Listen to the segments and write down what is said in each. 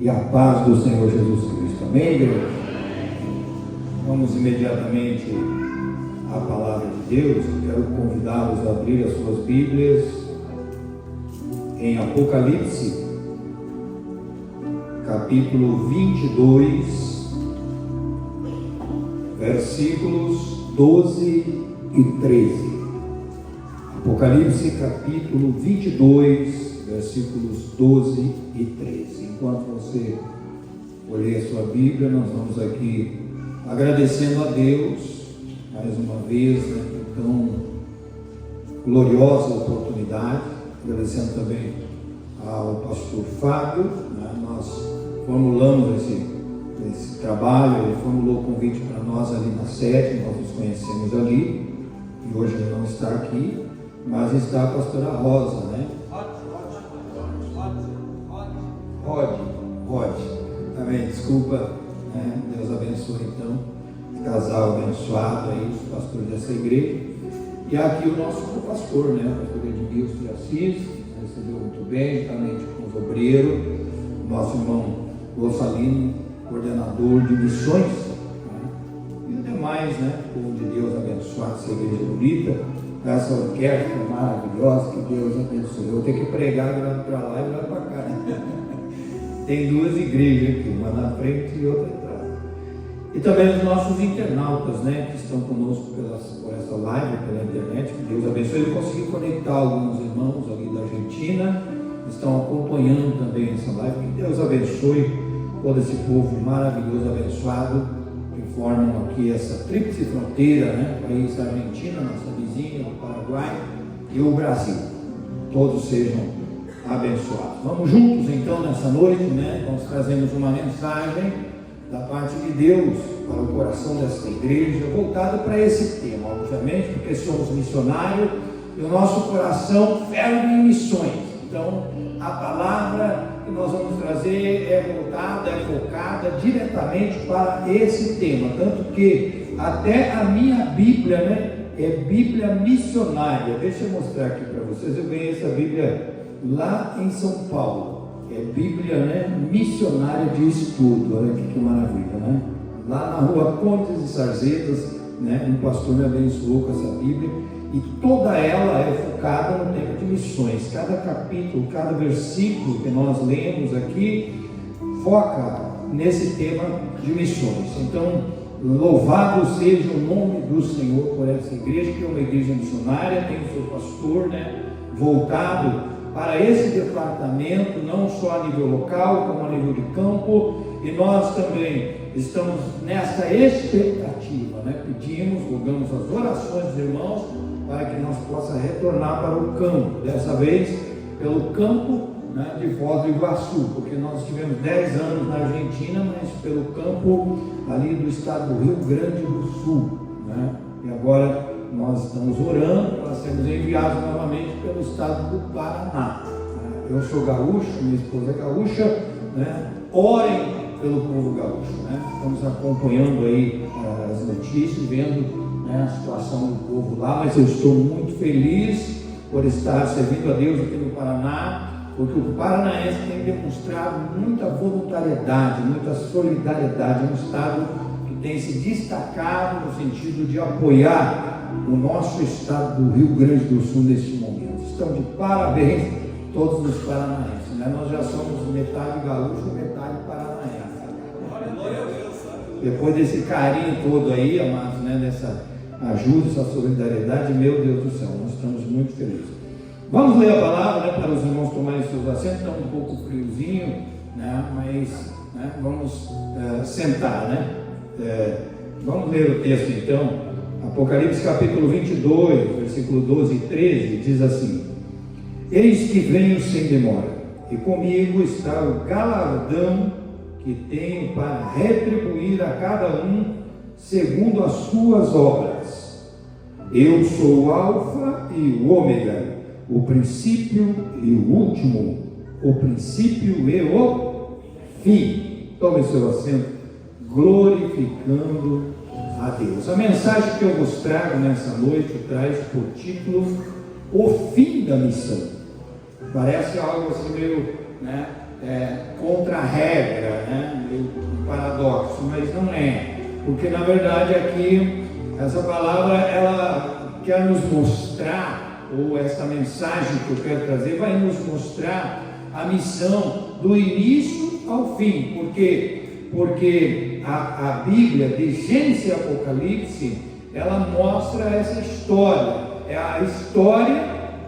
e a paz do Senhor Jesus Cristo. Amém, igreja? Vamos imediatamente à palavra de Deus. Quero convidá-los a abrir as suas Bíblias em Apocalipse, capítulo 22, versículos 12 e 13. Apocalipse, capítulo 22, versículos 12 e 13. Enquanto você olha a sua Bíblia, nós vamos aqui agradecendo a Deus mais uma vez, tão gloriosa oportunidade, agradecendo também ao pastor Fábio, nós formulamos esse trabalho, ele formulou o convite para nós ali na sede, nós nos conhecemos ali, e hoje ele não está aqui, mas está a pastora Rosa, né? Rod, amém, desculpa, Deus abençoe então, esse casal abençoado aí, os pastores dessa igreja, e aqui o nosso pastor, né, o pastor Edmilson de Assis, recebeu muito bem, juntamente com os obreiros, nosso irmão Gonçalino, coordenador de missões, e os demais, povo de Deus abençoado, essa igreja bonita, essa orquestra maravilhosa, que Deus abençoe. Eu vou ter que pregar virado para lá e virado para cá, Tem duas igrejas aqui, uma na frente e outra atrás. E também os nossos internautas, que estão conosco por essa live, pela internet, que Deus abençoe. Eu consegui conectar alguns irmãos ali da Argentina, estão acompanhando também essa live. Que Deus abençoe todo esse povo maravilhoso, abençoado, que formam aqui essa tríplice fronteira, país da Argentina, nossa vizinha, do Paraguai e o Brasil. Todos sejam abençoados. Vamos juntos então nessa noite, nós trazemos uma mensagem da parte de Deus para o coração desta igreja, voltada para esse tema, obviamente, porque somos missionários e o nosso coração ferve em missões. Então, a palavra que nós vamos trazer é voltada, é focada diretamente para esse tema, tanto que até a minha Bíblia, é Bíblia missionária. Deixa eu mostrar aqui para vocês. Eu ganhei essa Bíblia lá em São Paulo. É Bíblia, missionária de estudo. Olha que maravilha, Lá na rua Pontes e Sarzetas, um pastor me abençoou com essa Bíblia. E toda ela é focada no tema de missões. Cada capítulo, cada versículo que nós lemos aqui foca nesse tema de missões. Então, louvado seja o nome do Senhor por essa igreja, que é uma igreja missionária, tem o seu pastor, voltado para esse departamento, não só a nível local, como a nível de campo, e nós também estamos nessa expectativa, pedimos, rogamos as orações dos irmãos, para que nós possamos retornar para o campo, dessa vez pelo campo de Foz do Iguaçu, porque nós tivemos 10 anos na Argentina, mas pelo campo ali do estado do Rio Grande do Sul, e agora nós estamos orando para sermos enviados novamente pelo estado do Paraná. Eu sou gaúcho, minha esposa é gaúcha, orem pelo povo gaúcho, estamos acompanhando aí as notícias, vendo a situação do povo lá, mas eu estou muito feliz por estar servindo a Deus aqui no Paraná, porque o paranaense tem demonstrado muita voluntariedade, muita solidariedade, um estado que tem se destacado no sentido de apoiar o nosso estado do Rio Grande do Sul neste momento. Estão de parabéns todos os paranaenses, nós já somos metade gaúcho e metade paranaense. Depois desse carinho todo aí, amados, dessa ajuda, essa solidariedade, meu Deus do céu, nós estamos muito felizes. Vamos ler a palavra, para os irmãos tomarem seus assentos. Está um pouco friozinho, mas vamos sentar, vamos ler o texto então. Apocalipse capítulo 22, versículo 12 e 13, diz assim: Eis que venho sem demora, e comigo está o galardão que tenho para retribuir a cada um segundo as suas obras. Eu sou o Alfa e o Ômega, o princípio e o último, o princípio e o fim. Tome seu assento, glorificando a Deus. A mensagem que eu vos trago nessa noite traz por título O Fim da Missão. Parece algo assim meio contra a regra, né? Um paradoxo, mas não é, porque na verdade aqui essa palavra ela quer nos mostrar, ou essa mensagem que eu quero trazer vai nos mostrar a missão do início ao fim, porque a Bíblia de Gênesis e Apocalipse ela mostra essa história, é a história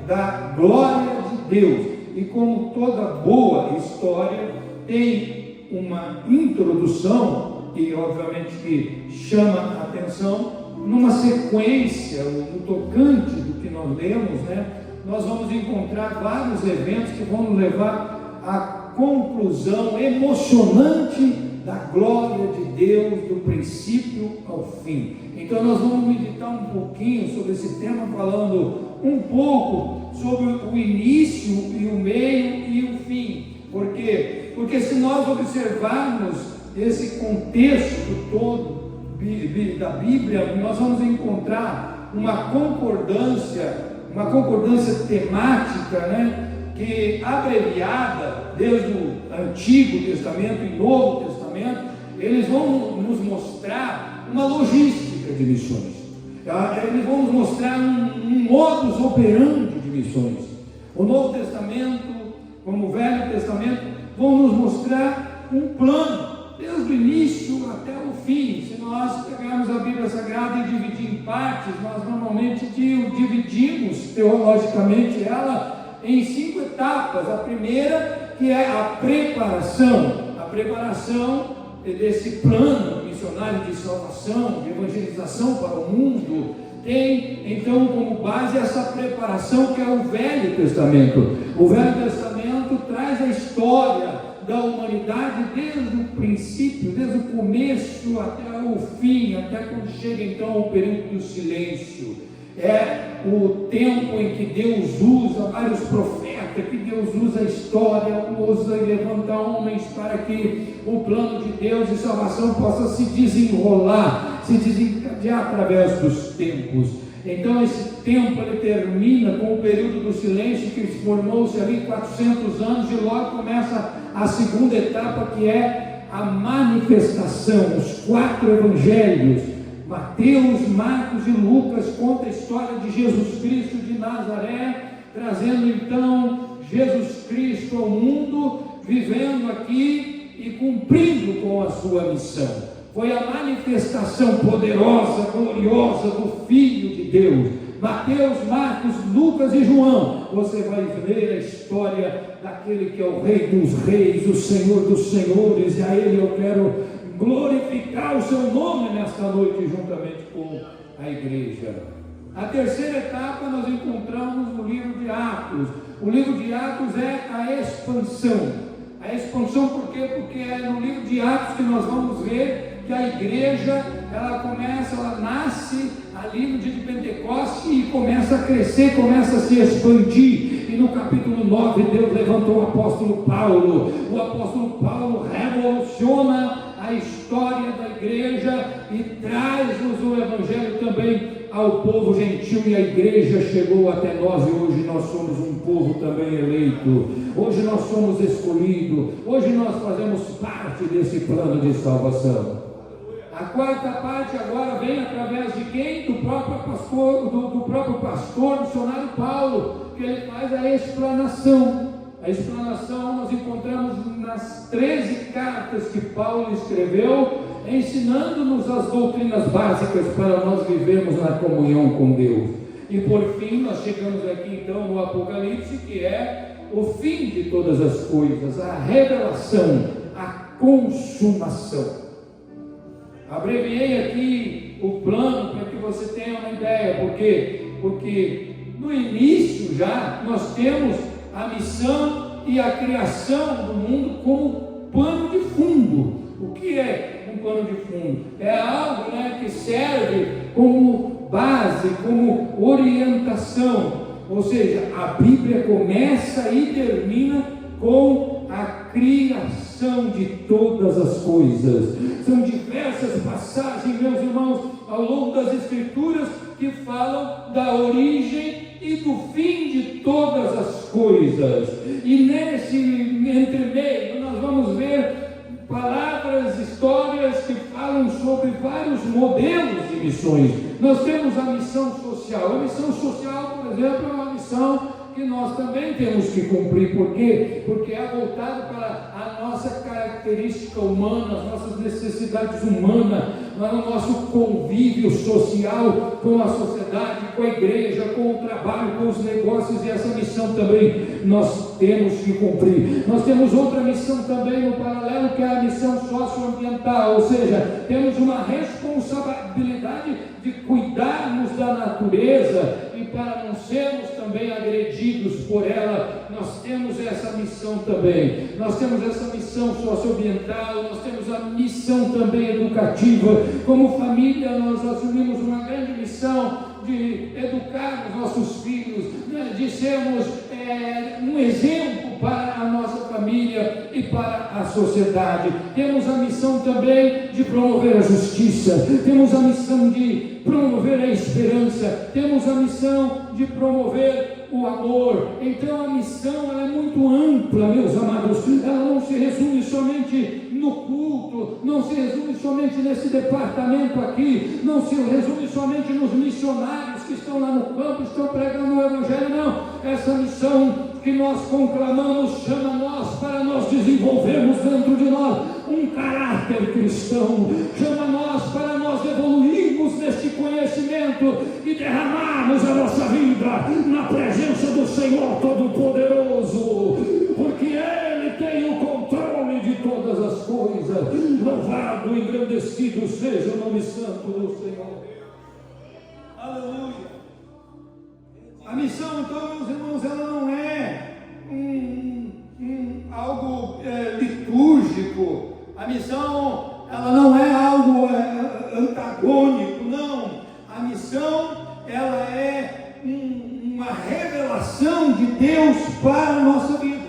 da glória de Deus. E como toda boa história tem uma introdução e obviamente que chama a atenção, numa sequência, no tocante do que nós lemos, né, nós vamos encontrar vários eventos que vão nos levar à conclusão emocionante da glória de Deus do princípio ao fim. Então nós vamos meditar um pouquinho sobre esse tema, falando um pouco sobre o início e o meio e o fim. Por quê? Porque se nós observarmos esse contexto todo da Bíblia, nós vamos encontrar uma concordância temática, né, que abreviada desde o Antigo Testamento e Novo Testamento, eles vão nos mostrar uma logística de missões. Eles vão nos mostrar um modus operandi de missões. O Novo Testamento, como o Velho Testamento, vão nos mostrar um plano, desde o início até o fim. Se nós pegarmos a Bíblia Sagrada e dividir em partes, nós normalmente dividimos teologicamente ela em 5 etapas. A primeira, que é a preparação desse plano missionário de salvação, de evangelização para o mundo, tem então como base essa preparação que é o Velho Testamento. O Velho Testamento traz a história da humanidade desde o princípio, desde o começo até o fim, até quando chega então o período do silêncio. É o tempo em que Deus usa vários profetas, que Deus usa a história, usa e levanta homens para que o plano de Deus de salvação possa se desenrolar, se desencadear através dos tempos. Então esse tempo ele termina com o período do silêncio, que formou-se ali 400 anos, e logo começa a segunda etapa, que é a manifestação. Os 4 evangelhos, Mateus, Marcos e Lucas, contam a história de Jesus Cristo de Nazaré, trazendo então Jesus Cristo ao mundo, vivendo aqui e cumprindo com a sua missão. Foi a manifestação poderosa, gloriosa do Filho de Deus. Mateus, Marcos, Lucas e João, você vai ver a história daquele que é o Rei dos Reis, o Senhor dos Senhores, e a Ele eu quero glorificar o seu nome nesta noite, juntamente com a igreja. A terceira etapa nós encontramos no livro de Atos. O livro de Atos é a expansão. A expansão por quê? Porque é no livro de Atos que nós vamos ver que a igreja, ela nasce ali no dia de Pentecostes e começa a crescer, começa a se expandir. E no capítulo 9, Deus levantou o apóstolo Paulo. O apóstolo Paulo revoluciona a história da igreja e traz-nos o evangelho também ao povo gentil, e a igreja chegou até nós, e hoje nós somos um povo também eleito, hoje nós somos escolhidos, hoje nós fazemos parte desse plano de salvação. A quarta parte agora vem através de quem? Do próprio pastor missionário Paulo, que ele faz a explanação. A explanação nós encontramos nas 13 cartas que Paulo escreveu, ensinando-nos as doutrinas básicas para nós vivermos na comunhão com Deus. E por fim nós chegamos aqui então no Apocalipse, que é o fim de todas as coisas, a revelação, a consumação. Abreviei aqui o plano para que você tenha uma ideia. Por quê? Porque no início já nós temos a missão e a criação do mundo como pano de fundo. O que é um pano de fundo? É algo, que serve como base, como orientação. Ou seja, a Bíblia começa e termina com a criação de todas as coisas. São diversas passagens, meus irmãos, ao longo das Escrituras, que falam da origem e do fim de todas as coisas. E nesse entremeio nós vamos ver palavras, histórias que falam sobre vários modelos de missões. Nós temos a missão social. A missão social, por exemplo, é uma missão que nós também temos que cumprir. Por quê? Porque é voltado para a nossa característica humana, as nossas necessidades humanas, o nosso convívio social com a sociedade, com a igreja, com o trabalho, com os negócios, e essa missão também nós temos que cumprir. Nós temos outra missão também no paralelo, que é a missão socioambiental, ou seja, temos uma responsabilidade de cuidarmos da natureza, e para não sermos também agredidos por ela, nós temos essa missão também. Nós temos essa missão socioambiental, nós temos a missão também educativa. Como família, nós assumimos uma grande missão de educar os nossos filhos, né, de sermos um exemplo para a nossa família e para a sociedade. Temos a missão também de promover a justiça, temos a missão de promover a esperança, temos a missão de promover o amor. Então a missão ela é muito ampla, meus amados. Ela não se resume somente no culto, não se resume somente nesse departamento aqui, não se resume somente nos missionários que estão lá no campo, estão pregando o Evangelho, não. Essa missão que nós conclamamos chama nós para nós desenvolvermos dentro de nós um caráter cristão, chama nós para nós evoluirmos neste conhecimento e derramarmos a nossa vida na presença do Senhor Todo-Poderoso, porque Ele tem o controle de todas as coisas. Louvado e engrandecido seja o nome santo do Senhor. Aleluia. A missão, então, meus irmãos, ela não é algo litúrgico. A missão, ela não é algo antagônico, não. A missão, ela é uma revelação de Deus para a nossa vida.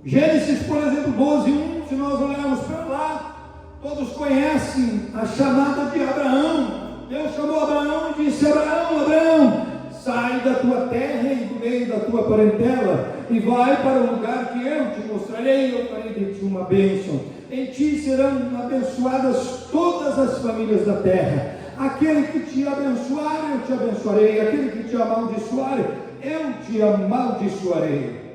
Gênesis, por exemplo, 12:1, se nós olharmos para lá, todos conhecem a chamada de Abraão. Deus chamou Abraão e disse: Abraão, Abraão, sai da tua terra e do meio da tua parentela e vai para o lugar que eu te mostrarei, eu farei de ti uma bênção. Em ti serão abençoadas todas as famílias da terra. Aquele que te abençoar, eu te abençoarei. Aquele que te amaldiçoar, eu te amaldiçoarei.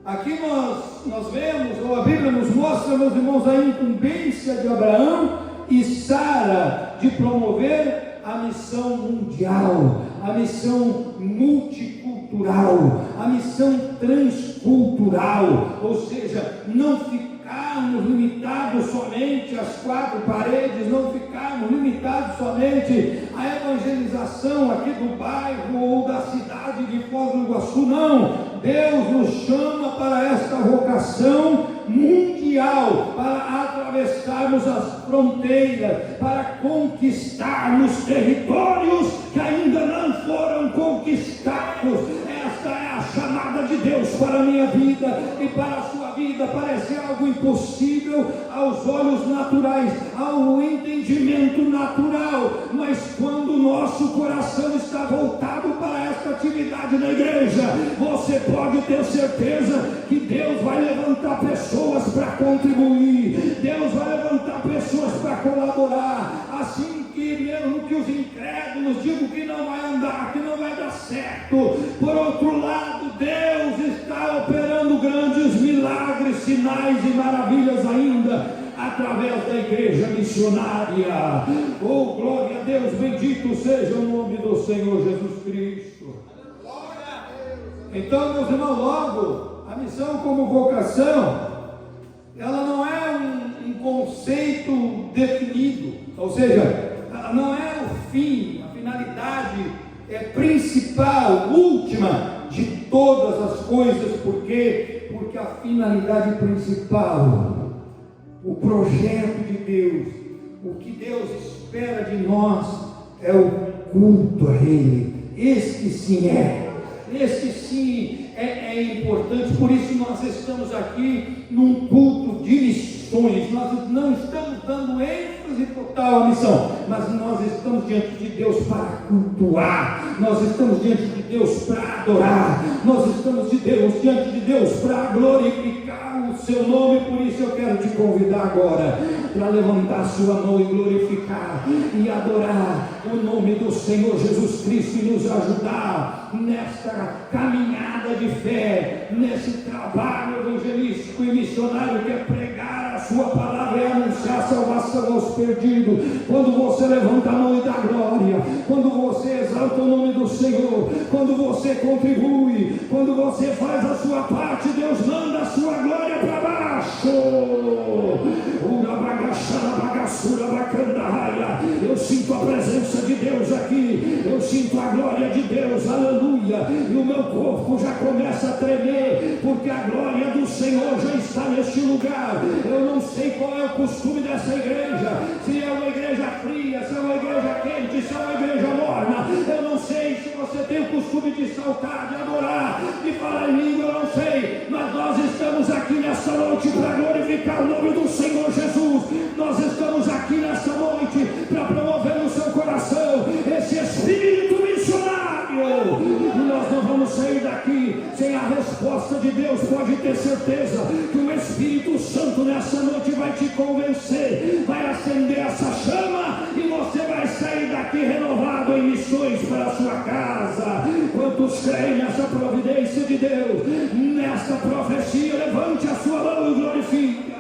Aqui nós vemos, ou a Bíblia nos mostra, meus irmãos, a incumbência de Abraão e Sara de promover a missão mundial, a missão multicultural, a missão transcultural, ou seja, não ficarmos limitados somente às quatro paredes, não ficarmos limitados somente à evangelização aqui do bairro ou da cidade de Foz do Iguaçu, não. Deus nos chama para esta vocação mundial, para atravessarmos as fronteiras, para conquistarmos territórios que ainda não foram conquistados. Esta é a chamada de Deus para a minha vida e para a sua vida. Parece algo impossível aos olhos naturais, ao entendimento natural, mas quando o nosso coração está voltado para esta atividade na igreja, você pode ter certeza que Deus vai levantar pessoas para contribuir, Deus vai levantar pessoas para colaborar, assim que mesmo que os incrédulos digam que não vai andar, que não vai dar certo, por outro lado, Deus está operando grandes milagres, sinais e maravilhas ainda, através da igreja missionária. Oh, glória a Deus, bendito seja o nome do Senhor Jesus Cristo. Então, meus irmãos, logo, a missão como vocação, ela não é um conceito definido, ou seja, ela não é o fim, a finalidade principal, última de todas as coisas. Por quê? Porque a finalidade principal, o projeto de Deus, o que Deus espera de nós é o culto a Ele. Este sim é importante. Por isso nós estamos aqui num culto de missões. missões, nós não estamos dando ênfase total à missão, mas nós estamos diante de Deus para cultuar, nós estamos diante de Deus para adorar, nós estamos diante de Deus para glorificar o seu nome. Por isso eu quero te convidar agora para levantar a sua mão e glorificar e adorar o nome do Senhor Jesus Cristo e nos ajudar nesta caminhada de fé, nesse trabalho evangelístico e missionário que é pregar a sua palavra e anunciar a salvação aos perdidos. Quando você levanta a mão e dá glória, quando você exalta o nome do Senhor, quando você contribui, quando você faz a sua parte, Deus manda a sua glória para baixo. Eu sinto a presença de Deus aqui, eu sinto a glória de Deus, aleluia, e o meu corpo já começa a tremer, porque a glória do Senhor já está neste lugar. Eu não sei qual é o costume dessa igreja, se é uma igreja fria, se é uma igreja quente, se é uma igreja morna, eu não sei se você tem o costume de saltar, de adorar, de falar em língua, eu não sei, mas nós estamos aqui nessa noite para glorificar o nome do Senhor Jesus. Nós estamos aqui nessa noite para promover no seu coração esse espírito missionário. Nós não vamos sair daqui sem a resposta de Deus. Pode ter certeza que o Espírito Santo nessa noite vai te convencer, vai acender essa chama e você vai sair daqui renovado em missões para a sua casa. Quantos creem nessa providência de Deus, nessa profecia? Levante a sua mão e glorifica.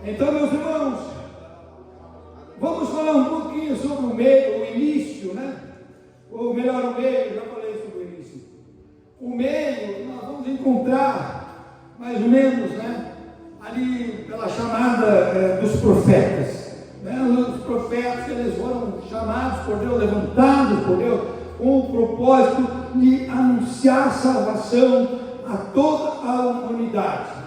Então, meus irmãos, vamos falar um pouquinho sobre o meio, o início, né? Ou melhor, o meio, já falei sobre o início. O meio, nós vamos encontrar, mais ou menos, né? Ali pela chamada dos profetas. Né? Os profetas, eles foram chamados por Deus, levantados por Deus, com o propósito de anunciar salvação a toda a humanidade.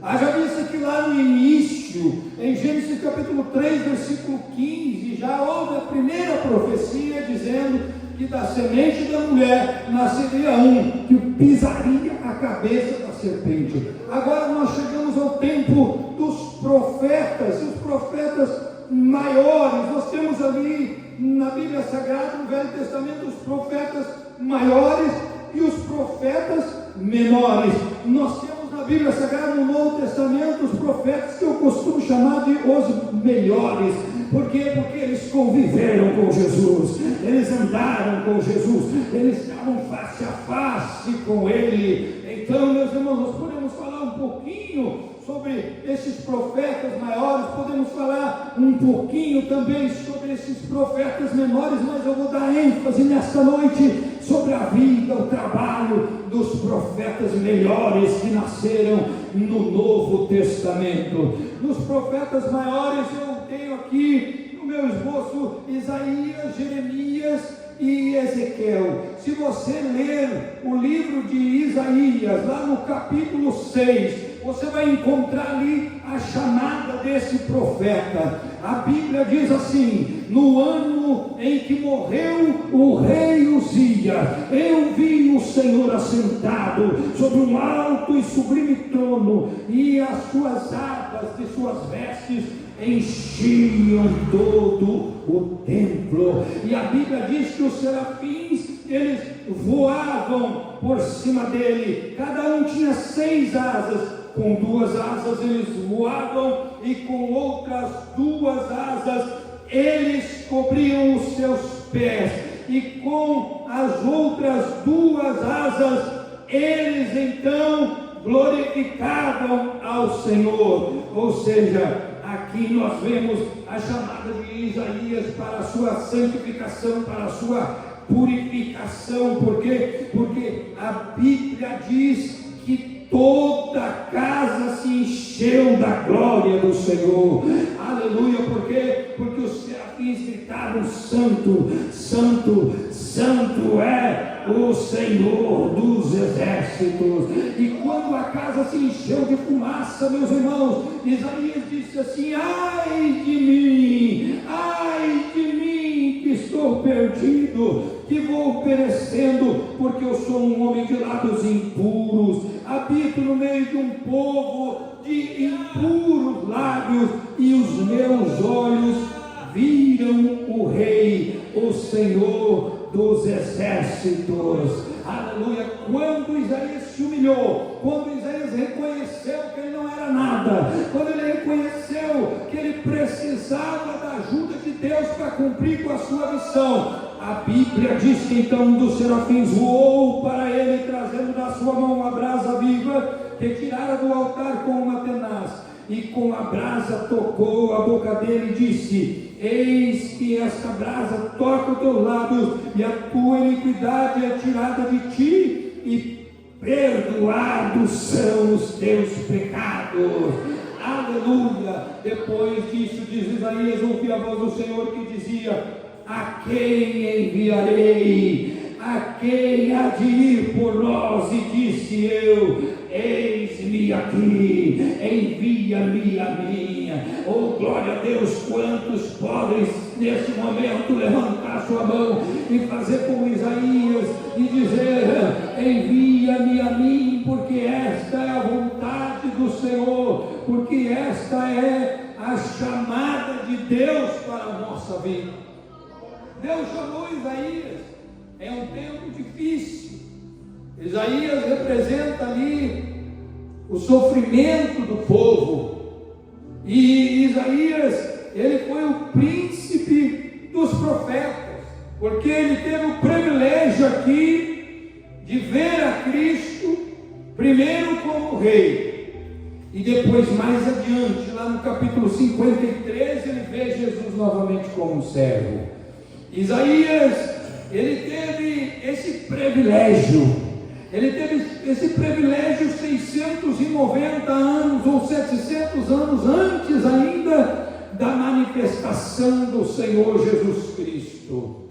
Haja vista que lá no início, em Gênesis capítulo 3, versículo 15, já houve a primeira profecia dizendo que da semente da mulher nasceria um que pisaria a cabeça da serpente. Agora nós chegamos ao tempo dos profetas, os profetas maiores. Nós temos ali na Bíblia Sagrada, no Velho Testamento, os profetas maiores e os profetas menores. Nós temos na Bíblia Sagrada, no Novo Testamento, os profetas que eu costumo chamar de os melhores. Por quê? Porque eles conviveram com Jesus, eles andaram com Jesus, eles estavam face a face com Ele. Então, meus irmãos, nós podemos falar um pouquinho sobre esses profetas maiores, podemos falar um pouquinho também sobre esses profetas menores, mas eu vou dar ênfase nesta noite sobre a vida, o trabalho dos profetas melhores que nasceram no Novo Testamento. Nos profetas maiores eu tenho aqui no meu esboço Isaías, Jeremias e Ezequiel. Se você ler o livro de Isaías, lá no capítulo 6, você vai encontrar ali a chamada desse profeta. A Bíblia diz assim: no ano em que morreu o rei Uzias, eu vi o Senhor assentado sobre um alto e sublime trono, e as suas abas de suas vestes enchiam todo o templo. E a Bíblia diz que os serafins, eles voavam por cima dele, cada um tinha 6 asas. Com 2 asas eles voavam, e com outras 2 asas eles cobriam os seus pés, e com as outras 2 asas eles então glorificavam ao Senhor. Ou seja, aqui nós vemos a chamada de Isaías para a sua santificação, para a sua purificação. Por quê? Porque a Bíblia diz que toda a casa se encheu da glória do Senhor. Aleluia. Por quê? Porque os serafins gritavam: santo, santo, santo é o Senhor dos exércitos. E quando a casa se encheu de fumaça, meus irmãos, Isaías disse assim: ai de mim que estou perdido, que vou perecendo, porque eu sou um homem homem de lábios impuros, habito no meio de um povo de impuros lábios, e os meus olhos viram o Rei, o Senhor dos exércitos. Aleluia. Quando Isaías se humilhou, quando Isaías reconheceu que ele não era nada, quando ele reconheceu que ele precisava da ajuda de Deus para cumprir com a sua missão, a Bíblia diz que então um dos serafins voou para ele, trazendo na sua mão uma brasa viva, que tirara do altar com uma tenaz, e com a brasa tocou a boca dele e disse: eis que esta brasa toca o teu lábio, e a tua iniquidade é tirada de ti, e perdoados são os teus pecados. Aleluia. Depois disso, diz Isaías, ouvi a voz do Senhor que dizia: a quem enviarei? A quem há de ir por nós? E disse eu: eis-me aqui, envia-me a mim. Oh, glória a Deus! Quantos podem nesse momento levantar sua mão e fazer como Isaías e dizer: envia-me a mim, porque esta é a vontade do Senhor, porque esta é a chamada de Deus para a nossa vida. Deus chamou Isaías. É um tempo difícil. Isaías representa ali o sofrimento do povo. E Isaías, ele foi o príncipe dos profetas, porque ele teve o privilégio aqui de ver a Cristo primeiro como rei, e depois mais adiante, lá no capítulo 53, ele vê Jesus novamente como servo. Isaías, ele teve esse privilégio, 690 anos ou 700 anos antes ainda da manifestação do Senhor Jesus Cristo.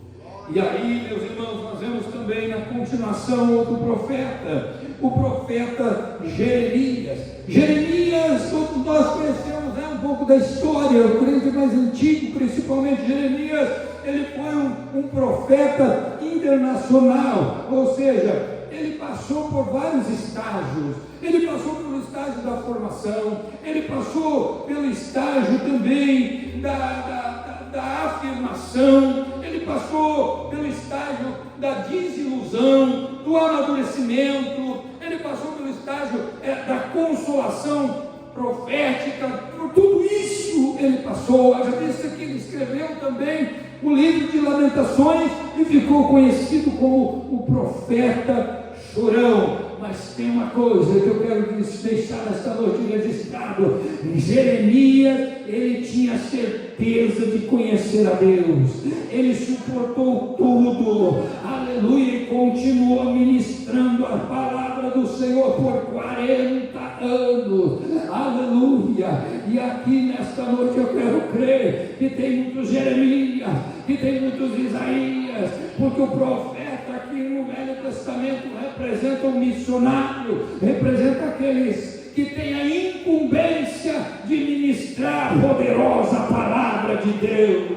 E aí, meus irmãos, nós vemos também na continuação outro profeta, o profeta Jeremias. Jeremias, todos nós conhecemos um pouco da história, o crente mais antigo, principalmente Jeremias. Ele foi um profeta internacional, ou seja, ele passou por vários estágios. Ele passou pelo estágio da formação, ele passou pelo estágio também da afirmação, ele passou pelo estágio da desilusão, do amadurecimento, ele passou pelo estágio da consolação profética. Por tudo isso ele passou. Já disse que ele escreveu também o livro de Lamentações e ficou conhecido como o profeta chorão. Mas tem uma coisa que eu quero deixar esta noite registrado: Jeremias, ele tinha certeza de conhecer a Deus, ele suportou tudo, aleluia, e continuou ministrando a palavra do Senhor por 40 anos, aleluia. E aqui nesta noite eu quero crer que tem muitos Jeremias, que tem muitos Isaías, porque o profeta aqui no Velho Testamento representa um missionário, representa aqueles que têm a incumbência de ministrar a poderosa palavra de Deus.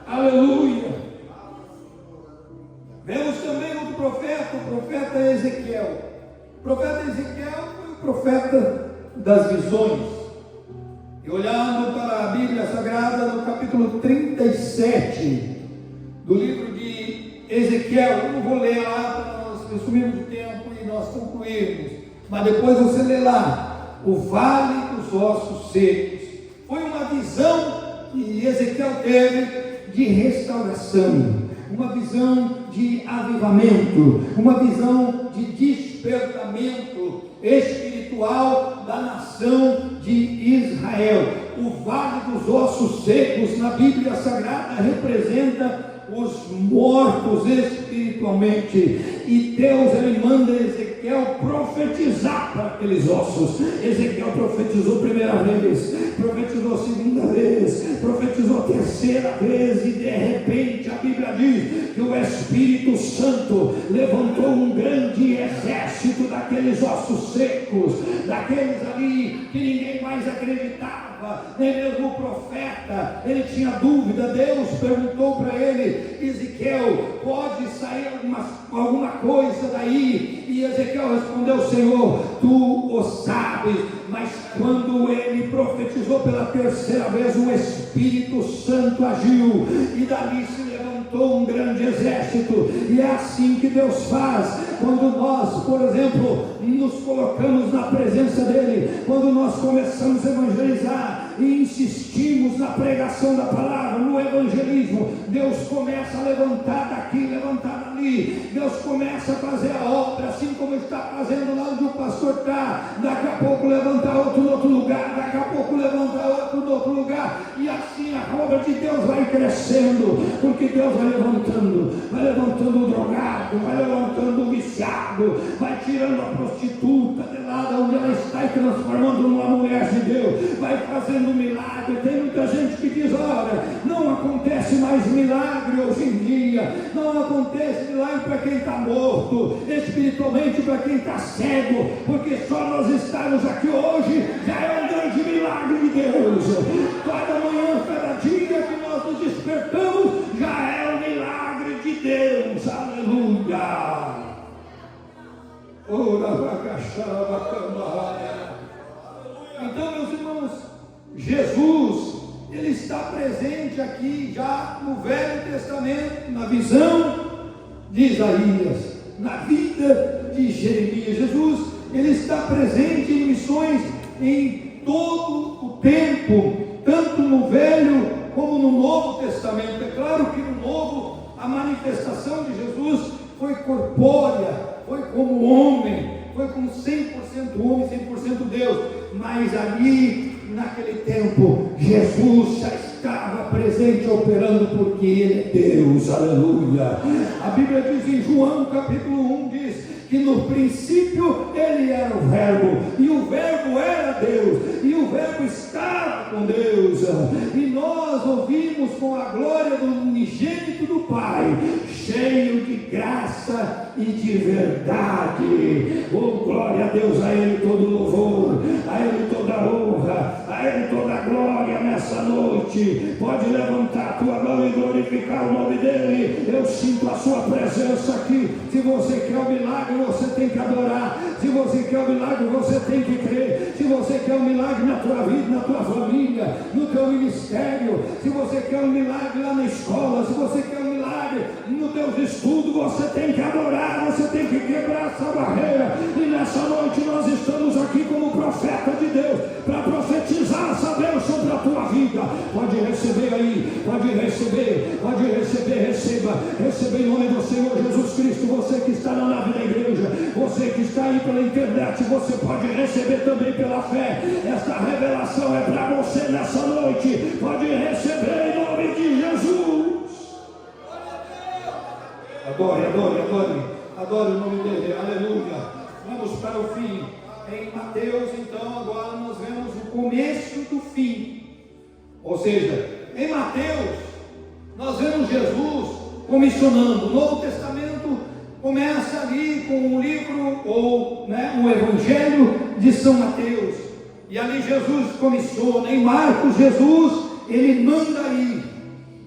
Aleluia. Vemos também outro profeta, o profeta Ezequiel. O profeta Ezequiel foi o profeta das visões. E olhando para a Bíblia Sagrada, no capítulo 37 do livro de Ezequiel, eu não vou ler lá para nós resumirmos o tempo e nós concluirmos, mas depois você lê lá, o vale dos ossos secos. Foi uma visão que Ezequiel teve de restauração, uma visão de avivamento, uma visão de despertamento espiritual da nação de Israel. O vale dos ossos secos na Bíblia Sagrada representa os mortos espiritualmente, e Deus, ele manda Ezequiel profetizar para aqueles ossos. Ezequiel profetizou primeira vez, profetizou segunda vez, profetizou terceira vez, e de repente a Bíblia diz que o Espírito Santo levantou um grande exército daqueles ossos secos, daqueles ali que ninguém mais acreditava, nem mesmo o profeta, ele tinha dúvida. Deus perguntou para ele: Ezequiel, pode sair alguma coisa daí? E Ezequiel respondeu: Senhor, tu o sabes. Mas quando ele profetizou pela terceira vez, o Espírito Santo agiu, e dali se levantou um grande exército. E é assim que Deus faz quando nós, por exemplo, nos colocamos na presença dele, quando nós começamos a evangelizar e insistimos na pregação da palavra, no evangelismo. Deus começa a levantar daqui, levantar dali. Deus começa a fazer a obra, assim como está fazendo lá onde o pastor está. Daqui a pouco levanta outro no outro lugar, daqui a pouco levanta outro no outro lugar, e assim a obra de Deus vai crescendo, porque Deus vai levantando o drogado, vai levantando o viciado, vai tirando a prostituta de lá onde ela está e transformando numa mulher de Deus, vai fazendo milagre. Tem muita gente que diz: olha, não acontece mais milagre hoje em dia, não acontece milagre para quem está morto, espiritualmente para quem está cego, porque só nós estamos aqui hoje já é um grande milagre de Deus. Cada manhã, cada dia que nós nos despertamos, já é um milagre de Deus. Aleluia. Então, meus irmãos, Jesus, ele está presente aqui já no Velho Testamento, na visão de Isaías, na vida de Jeremias. Jesus, ele está presente em missões em todo o tempo, tanto no Velho como no Novo Testamento. É claro que no Novo a manifestação de Jesus foi corpórea, foi como homem, foi como 100% homem, 100% Deus, mas ali, naquele tempo, Jesus já estava presente, operando, porque Ele é Deus. Aleluia. A Bíblia diz em João capítulo 1, diz que no princípio Ele era o Verbo, e o Verbo era Deus, e o Verbo estava com Deus, e nós ouvimos com a glória do unigênito do Pai, cheio de graça e de verdade. Oh, glória a Deus, a Ele todo louvor, a Ele toda honra, a Ele toda glória nessa noite. Pode levantar a tua mão e glorificar o nome dEle. Eu sinto a sua presença aqui. Se você quer o milagre, você tem que adorar. Se você quer o milagre, você tem que crer. Se você quer um milagre na tua vida, na tua família, no teu ministério, se você quer um milagre lá na escola, se você quer um milagre nos teus estudos, você tem que adorar, você tem que quebrar essa barreira. E nessa noite nós estamos aqui como profeta de Deus, para profetizar essa bênção para a tua vida. Pode receber aí, pode receber, receba em nome do Senhor Jesus Cristo. Você que está na nave da igreja, você que está aí pela internet, você pode receber também pela fé. Esta revelação é para você nessa noite. Pode receber em nome de Jesus. Adore o nome dele. Aleluia. Vamos para o fim. Em Mateus, então, agora nós vemos o começo do fim. Ou seja, em Mateus, nós vemos Jesus comissionando. O Novo Testamento começa ali com o livro, ou o Evangelho de São Mateus. E ali Jesus comissiona. Em Marcos, Jesus, ele manda ir.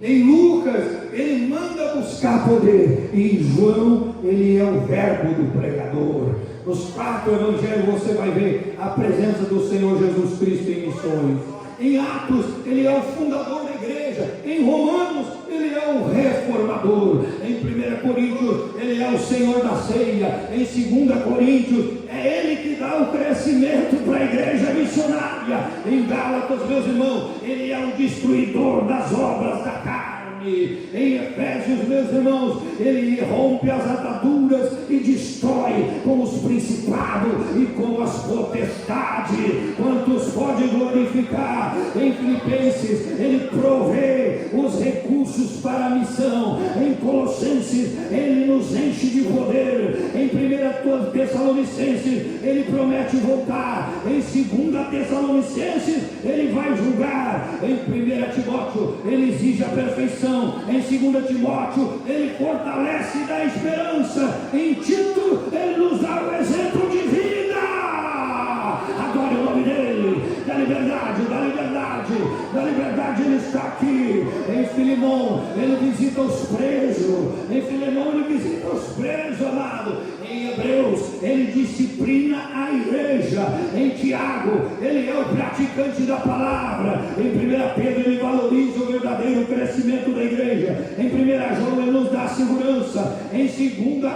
Em Lucas, ele manda buscar poder. E em João, ele é o verbo do pregador. Nos 4 evangelhos você vai ver a presença do Senhor Jesus Cristo em missões. Em Atos, ele é o fundador da igreja. Em Romanos, ele é o reformador. Em 1 Coríntios, ele é o Senhor da ceia. Em 2 Coríntios, é ele que dá o crescimento para a igreja missionária. Em Gálatas, meus irmãos, ele é o destruidor das obras da carne. Em Efésios, meus irmãos, ele rompe as ataduras e destrói com os principados e com as potestades. Quantos pode glorificar? Em Filipenses, ele provê os recursos para a missão. Em Colossenses, ele nos enche de poder. Em 1 Tessalonicenses, ele promete voltar. Em 2 Tessalonicenses, ele vai julgar. Em 1 Timóteo, ele exige a perfeição. Em 2 Timóteo, ele fortalece e dá esperança. Em Tito, ele nos dá está aqui. Em Filemão, ele visita os presos. Em Filemão, ele visita os presos, amado. Em Hebreus, ele disciplina a igreja. Em Tiago, ele é o praticante da palavra. Em 1 Pedro, ele valoriza o verdadeiro crescimento da igreja. Em 1 João, ele nos dá segurança. Em 2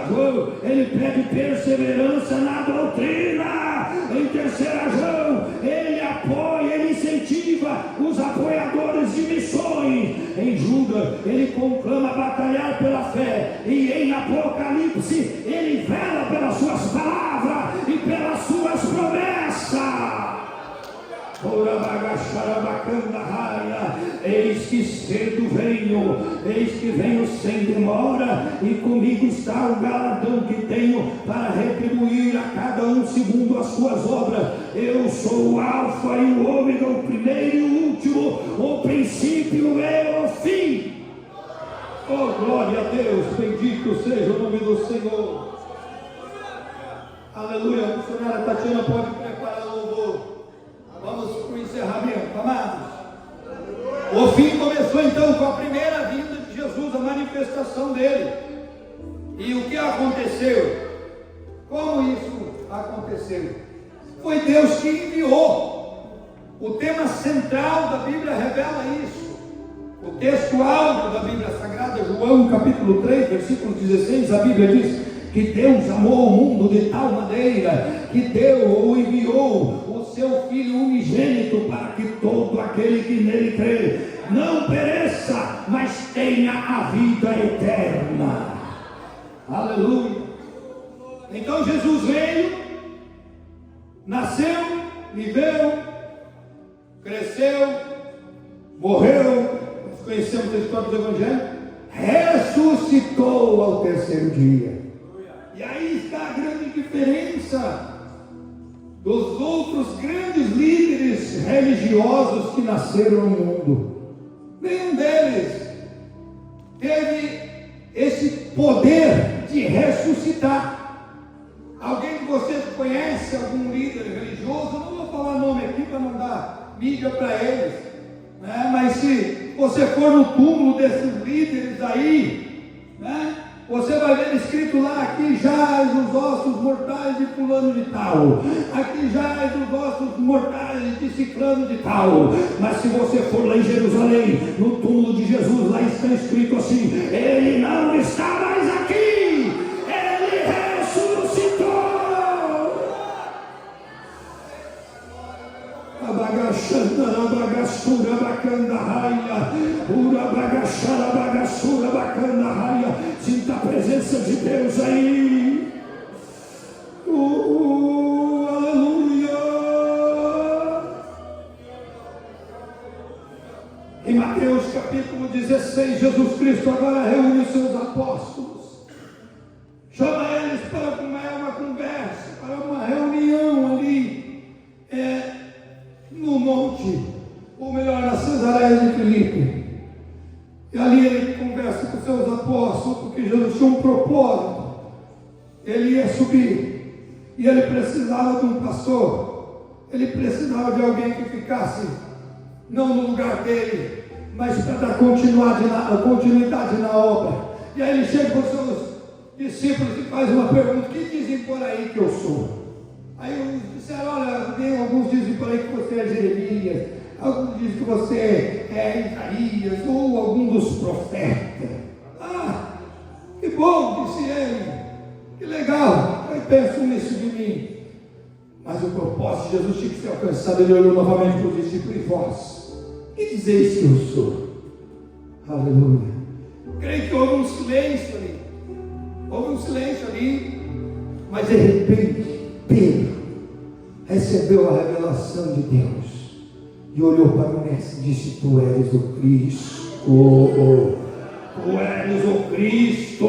João, ele pede perseverança na doutrina. Em 3 João, ele apoia, ele incentiva os apoiadores de missões. Em Judas, ele conclama batalhar pela fé. E em Apocalipse, ele vela pelas suas palavras e pelas suas promessas. Eis que cedo venho, eis que venho sem demora, e comigo está o galardão que tenho para retribuir a cada um segundo as suas obras. Eu sou o Alfa e o Ômega, o primeiro e o último, o princípio e o fim. Oh, glória a Deus, bendito seja o nome do Senhor. Aleluia. A missionária Tatiana pode preparar o louvor. Vamos para o encerramento, amados. O fim começou então com a primeira vinda de Jesus, a manifestação dele. E o que aconteceu? Como isso aconteceu? Foi Deus que enviou. O tema central da Bíblia revela isso. O texto áureo da Bíblia Sagrada, João capítulo 3, versículo 16, a Bíblia diz que Deus amou o mundo de tal maneira que deu ou enviou o seu Filho unigênito para que todo aquele que nele crê não pereça, mas tenha a vida eterna. Aleluia. Então Jesus veio, nasceu, viveu, cresceu, morreu. Nós conhecemos a história do Evangelho. Ressuscitou ao terceiro dia. E aí está a grande diferença dos outros grandes líderes religiosos que nasceram no mundo. Nenhum deles teve esse poder de ressuscitar. Alguém que vocês conhecem, algum líder religioso, eu não vou falar nome aqui para não dar mídia para eles, né? Mas se você for no túmulo desses líderes aí, né? Você vai ver escrito lá: aqui jaz os ossos mortais de fulano de tal, aqui jaz os ossos mortais de ciclano de tal. Mas se você for lá em Jerusalém, no túmulo de Jesus, lá está escrito assim: ele não está mais aqui, ele ressuscitou. Abagaxura bacana raia, urabagaxara bagaxura bacana raia. Sinta a presença de Deus aí. Aleluia. Em Mateus capítulo 16, Jesus Cristo agora reúne os seus apóstolos, chama eles para uma conversa, para uma reunião ali no monte, ou melhor, na Cesareia de Filipe. E ali ele conversa com seus apóstolos, porque Jesus tinha um propósito. Ele ia subir, e ele precisava de um pastor, ele precisava de alguém que ficasse, não no lugar dele, mas para dar continuidade na obra. E aí ele chega com os seus discípulos e faz uma pergunta: o que dizem por aí que eu sou? Aí uns disseram: olha, alguns dizem por aí que você é Jeremias, alguns dizem que você é Isaías, ou algum dos profetas. Ah, que bom, disse ele, que legal, eu penso nisso de mim. Mas o propósito de Jesus tinha que ser alcançado. Ele olhou novamente para os discípulos: e vós, que dizeis que eu sou? Aleluia. Creio que houve um silêncio ali, mas de repente Pedro recebeu a revelação de Deus e olhou para o mestre e disse: tu eres o Cristo, tu eres o Cristo,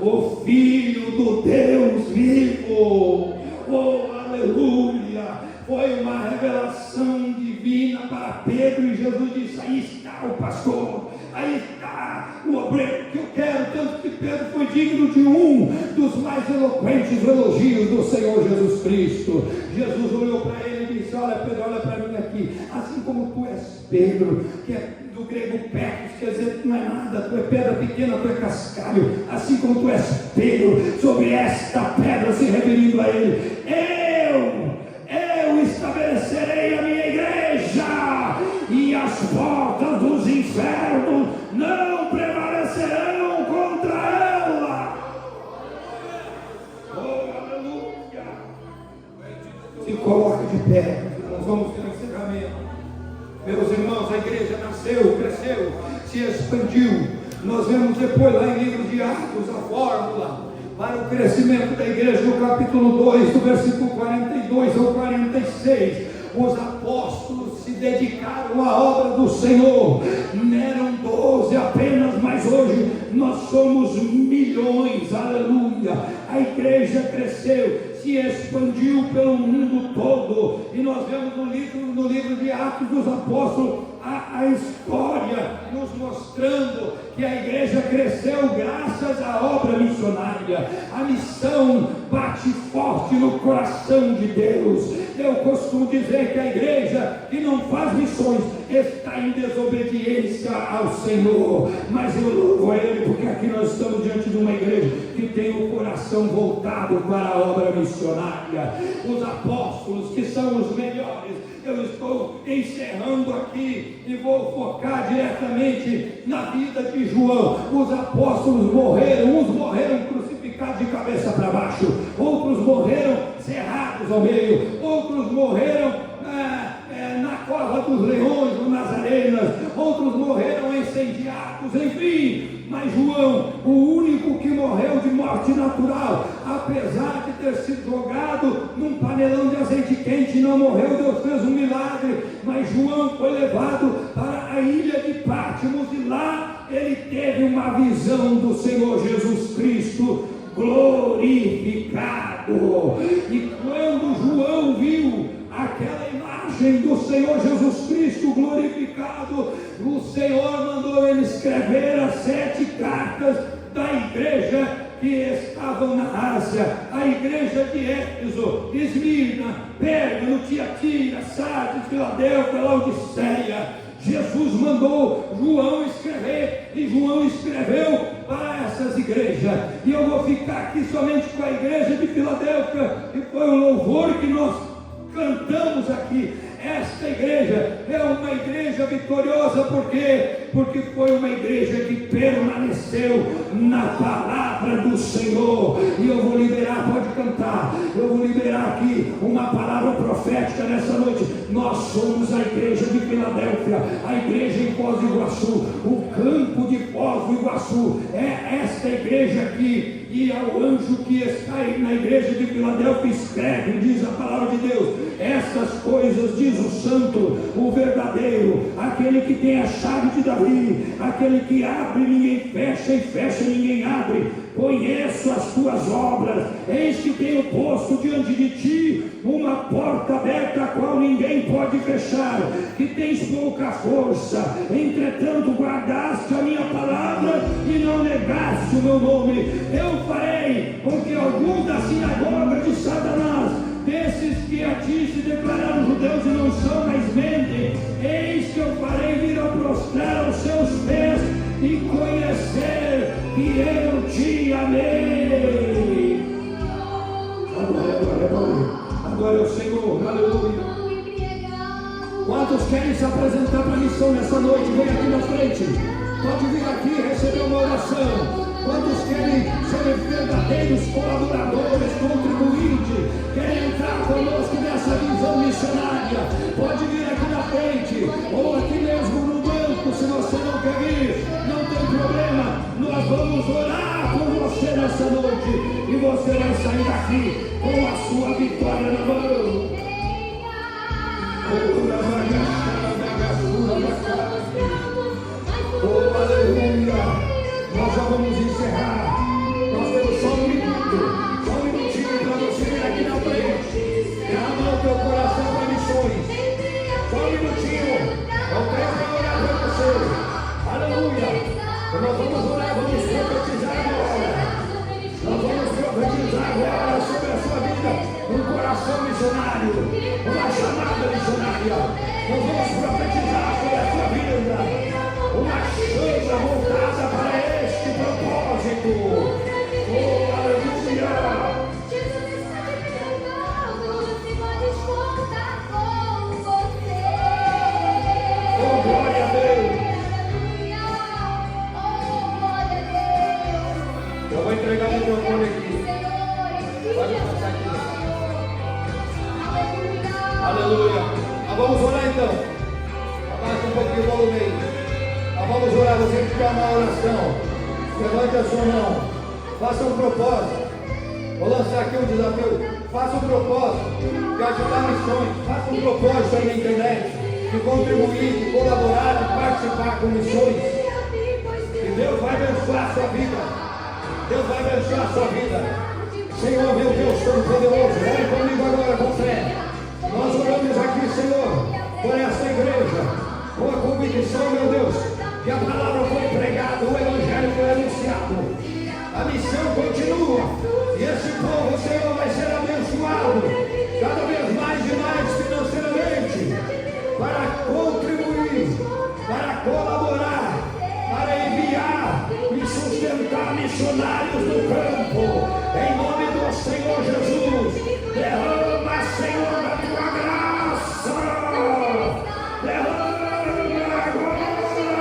o Filho do Deus vivo. Oh, aleluia. Foi uma revelação divina para Pedro, e Jesus disse: aí está o pastor, aí está o obreiro que eu quero. Tanto que Pedro foi digno de um dos mais eloquentes elogios do Senhor Jesus Cristo. Jesus olhou para ele e disse: olha Pedro, olha para mim aqui, assim como tu és Pedro, que é do grego pecos, quer dizer, tu não é nada, tu é pedra pequena, tu é cascalho, assim como tu és Pedro, sobre esta pedra, se referindo a ele, eu estabelecerei a minha igreja, e as portas dos infernos não prevalecerão contra ela. Oh, aleluia! Se coloca de pé, nós vamos ter um encerramento. Meus irmãos, a igreja nasceu, cresceu, se expandiu. Nós vemos depois lá em livro de Atos a fórmula para o crescimento da igreja, no capítulo 2, do versículo 42 ao 46. Os apóstolos se dedicaram à obra do Senhor. Eram 12 apenas, mas hoje nós somos milhões, aleluia. A igreja cresceu, se expandiu pelo mundo todo, e nós vemos no livro de Atos dos Apóstolos a história nos mostrando que a igreja cresceu graças à obra missionária. A missão bate forte no coração de Deus. Eu costumo dizer que a igreja que não faz missões está em desobediência ao Senhor, mas eu louvo a Ele, porque aqui nós estamos diante de uma igreja que tem o coração voltado para a obra missionária. Os apóstolos, que são os melhores, eu estou encerrando aqui e vou focar diretamente na vida de João. Os apóstolos morreram, uns morreram crucificados de cabeça para baixo, outros morreram cerrados ao meio, outros morreram na cova dos leões ou nas arenas, outros morreram incendiados, enfim. Mas João, o único que morreu de morte natural, apesar de ter sido jogado num panelão de azeite quente, não morreu, Deus fez um milagre. Mas João foi levado para a ilha de Patmos, e lá ele teve uma visão do Senhor Jesus Cristo glorificado. E quando João viu aquela imagem do Senhor Jesus Cristo glorificado, o Senhor mandou ele escrever as 7 cartas da igreja que estavam na Ásia, a igreja de Éfeso, Esmirna, Pérgamo, Tiatira, Sardes, Filadélfia, Laodiceia. Jesus mandou João escrever, e João escreveu para essas igrejas. E eu vou ficar aqui somente com a igreja de Filadélfia, que foi o louvor que nós cantamos aqui. Esta igreja é uma igreja vitoriosa, porque foi uma igreja que permaneceu na palavra do Senhor. E eu vou liberar, pode cantar, eu vou liberar aqui uma palavra profética nessa noite. Nós somos a igreja de Filadélfia, a igreja em Foz do Iguaçu, o campo de Foz do Iguaçu é esta igreja aqui. E ao anjo que está na igreja de Filadélfia escreve, diz a palavra de Deus, essas coisas diz o santo, o verdadeiro, aquele que tem a chave de Davi, aquele que abre ninguém fecha, e fecha ninguém abre. Conheço as tuas obras, eis que tenho posto diante de ti uma porta aberta, a qual ninguém pode fechar, que tens pouca força, entretanto guardaste a minha palavra e não negaste o meu nome. Eu farei com que alguns da sinagoga de Satanás, desses que a ti se declararam judeus e não são, mas mentem, eis que eu farei vir a prostrar aos seus pés e conhecer que eu te amei. Adore ao Senhor, aleluia. Quantos querem se apresentar para a missão nessa noite? Vem aqui na frente, pode vir aqui receber uma oração. Quantos querem ser verdadeiros colaboradores, contribuintes, querem entrar conosco nessa visão missionária? Pode vir aqui na frente, ou aqui mesmo no banco, se você não quer vir, não tem problema, nós vamos orar por você nessa noite, e você vai sair daqui com a sua vitória na mão. Oh, aleluia! Nós já vamos encerrar. Nós temos só um minutinho para você vir aqui na frente. Derrama o teu coração para missões. Só um minutinho. Eu quero orar para você. Aleluia. Nós vamos orar, vamos profetizar agora. Nós vamos profetizar agora sobre a sua vida um coração missionário, uma chamada missionária. Nós vamos profetizar sobre a sua vida. uma chama voltada para este propósito. Oh, aleluia! Jesus está te perguntando se pode contar com você. Oh, glória a Deus! Aleluia! Oh, glória a Deus! Eu vou entregar o microfone aqui. Pode passar aqui. Aleluia. Vamos orar então. Abaixa um pouquinho o volume aí. Vamos orar. Você que quer uma oração, levante a sua mão. Faça um propósito. Vou lançar aqui um desafio. Faça um propósito de ajudar missões. Faça um propósito aí na internet de contribuir, de colaborar, de participar com missões. E Deus vai abençoar a sua vida. Deus vai abençoar a sua vida. Senhor, meu Deus, Todo-Poderoso.